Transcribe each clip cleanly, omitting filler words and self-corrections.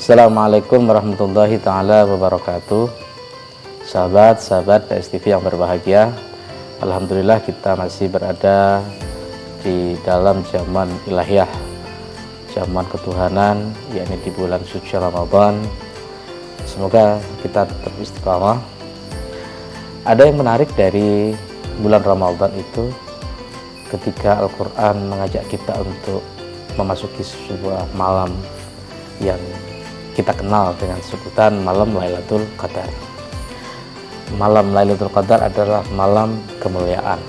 Assalamualaikum warahmatullahi ta'ala wabarakatuh. Sahabat-sahabat PSTV yang berbahagia, alhamdulillah kita masih berada di dalam zaman ilahiyah, zaman ketuhanan, yakni di bulan suci Ramadan. Semoga kita tetap istiqamah. Ada yang menarik dari bulan Ramadan itu ketika Al-Quran mengajak kita untuk memasuki sebuah malam yang kita kenal dengan sebutan malam Lailatul Qadar. Malam Lailatul Qadar adalah malam kemuliaan.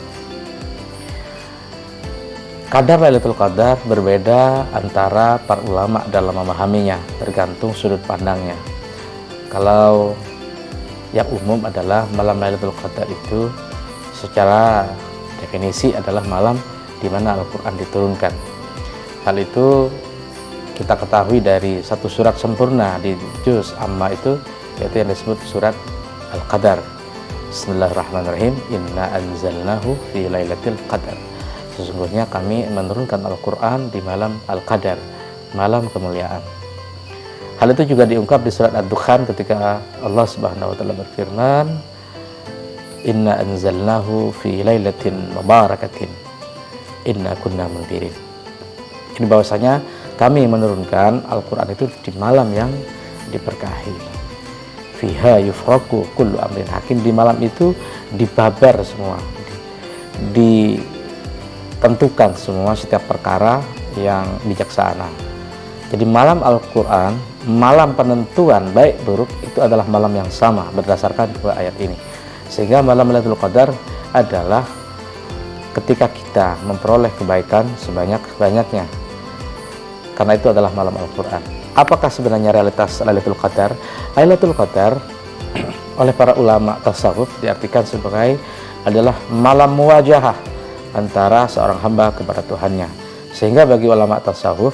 Kadar Lailatul Qadar berbeda antara para ulama dalam memahaminya, tergantung sudut pandangnya. Kalau yang umum adalah malam Lailatul Qadar itu secara definisi adalah malam di mana Al-Quran diturunkan. Hal itu kita ketahui dari satu surat sempurna di juz amma itu, yaitu yang disebut surat Al-Qadar. Bismillahirrahmanirrahim. Inna anzalnahu fi lailatul qadar. Sesungguhnya kami menurunkan Al-Quran di malam Al-Qadar, malam kemuliaan. Hal itu juga diungkap di surat Ad-Dukhan ketika Allah Subhanahu wa taala berfirman, Inna anzalnahu fi lailatin mubarakatin inna kunna mundirin. Ini bahwasanya kami menurunkan Al-Quran itu di malam yang diberkahi. Fiha yufraku kullu amrin hakim. Di malam itu dibabar semua, ditentukan semua setiap perkara yang bijaksana. Jadi malam Al-Quran, malam penentuan baik buruk, itu adalah malam yang sama berdasarkan dua ayat ini. Sehingga malam Lailatul Qadar adalah ketika kita memperoleh kebaikan sebanyak-banyaknya, karena itu adalah malam Al-Quran. Apakah sebenarnya realitas Lailatul Qadar? Lailatul Qadar oleh para ulama tasawuf diartikan sebagai adalah malam muwajahah antara seorang hamba kepada Tuhannya. Sehingga bagi ulama tasawuf,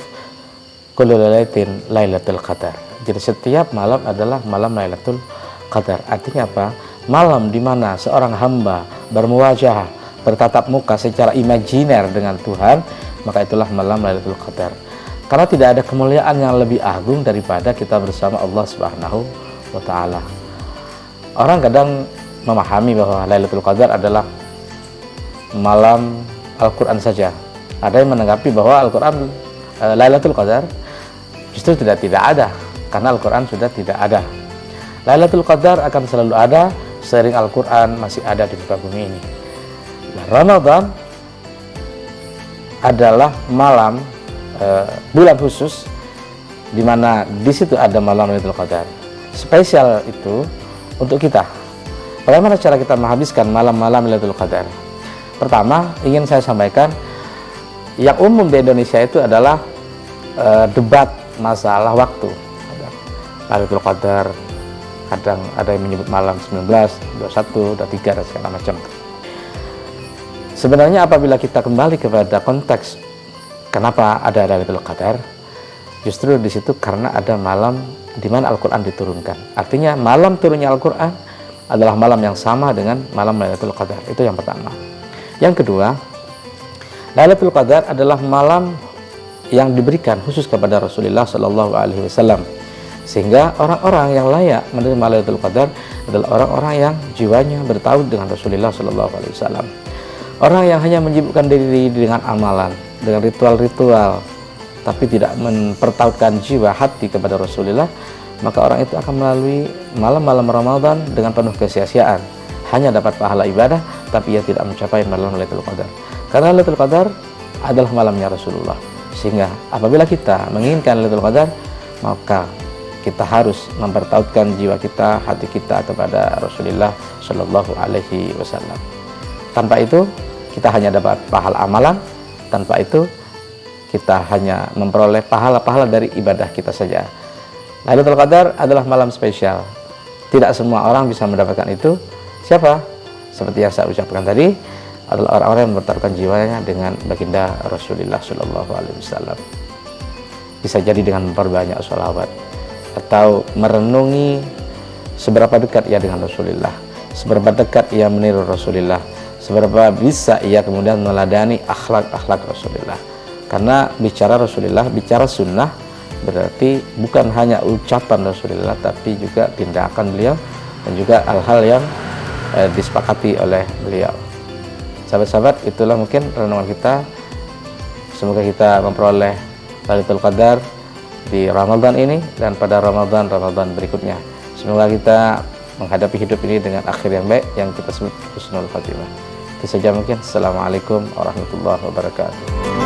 kullu lailatin Lailatul Qadar. Jadi setiap malam adalah malam Lailatul Qadar. Artinya apa? Malam di mana seorang hamba bermuwajahah, bertatap muka secara imajiner dengan Tuhan, maka itulah malam Lailatul Qadar. Karena tidak ada kemuliaan yang lebih agung daripada kita bersama Allah Subhanahu wa taala. Orang kadang memahami bahwa Lailatul Qadar adalah malam Al-Quran saja. Ada yang menanggapi bahwa Al-Quran Lailatul Qadar justru tidak ada, karena Al-Quran sudah tidak ada. Lailatul Qadar akan selalu ada seiring Al-Quran masih ada di muka bumi ini. Nah, Ramadan adalah malam bulan khusus di mana di situ ada malam Lailatul Qadar. Spesial itu untuk kita. Bagaimana cara kita menghabiskan malam-malam Lailatul Qadar? Pertama, ingin saya sampaikan yang umum di Indonesia itu adalah debat masalah waktu. Lailatul Qadar kadang ada yang menyebut malam 19, 21, 23 dan segala macam. Sebenarnya apabila kita kembali kepada konteks kenapa ada Lailatul Qadar, justru di situ karena ada malam di mana Al-Quran diturunkan. Artinya malam turunnya Al-Quran adalah malam yang sama dengan malam Lailatul Qadar. Itu yang pertama. Yang kedua, Lailatul Qadar adalah malam yang diberikan khusus kepada Rasulullah Shallallahu Alaihi Wasallam. Sehingga orang-orang yang layak menerima Lailatul Qadar adalah orang-orang yang jiwanya bertaut dengan Rasulullah Shallallahu Alaihi Wasallam. Orang yang hanya menyibukkan diri dengan amalan, dengan ritual-ritual, tapi tidak mempertautkan jiwa hati kepada Rasulullah, maka orang itu akan melalui malam-malam Ramadan dengan penuh kesia-siaan. Hanya dapat pahala ibadah, tapi ia tidak mencapai malam Lailatul Qadar. Karena Lailatul Qadar adalah malamnya Rasulullah. Sehingga apabila kita menginginkan Lailatul Qadar, maka kita harus mempertautkan jiwa kita, hati kita kepada Rasulullah Shallallahu Alaihi Wasallam. Tanpa itu, kita hanya dapat pahala amalan. Tanpa itu, kita hanya memperoleh pahala-pahala dari ibadah kita saja. Lailatul Qadar adalah malam spesial. Tidak semua orang bisa mendapatkan itu. Siapa? Seperti yang saya ucapkan tadi, adalah orang-orang yang mempertaruhkan jiwanya dengan baginda Rasulullah Shallallahu Alaihi Wasallam. Bisa jadi dengan memperbanyak sholawat, atau merenungi seberapa dekat ia dengan Rasulullah, seberapa dekat ia meniru Rasulullah, seberapa bisa ia kemudian meneladani akhlak-akhlak Rasulullah. Karena bicara Rasulullah, bicara sunnah, berarti bukan hanya ucapan Rasulullah tapi juga tindakan beliau dan juga hal-hal yang disepakati oleh beliau. Sahabat-sahabat, itulah mungkin renungan kita. Semoga kita memperoleh Lailatul Qadar di Ramadan ini dan pada Ramadan berikutnya. Semoga kita menghadapi hidup ini dengan akhir yang baik yang kita sebut husnul khatimah. Itu saja mungkin. Assalamualaikum warahmatullahi wabarakatuh.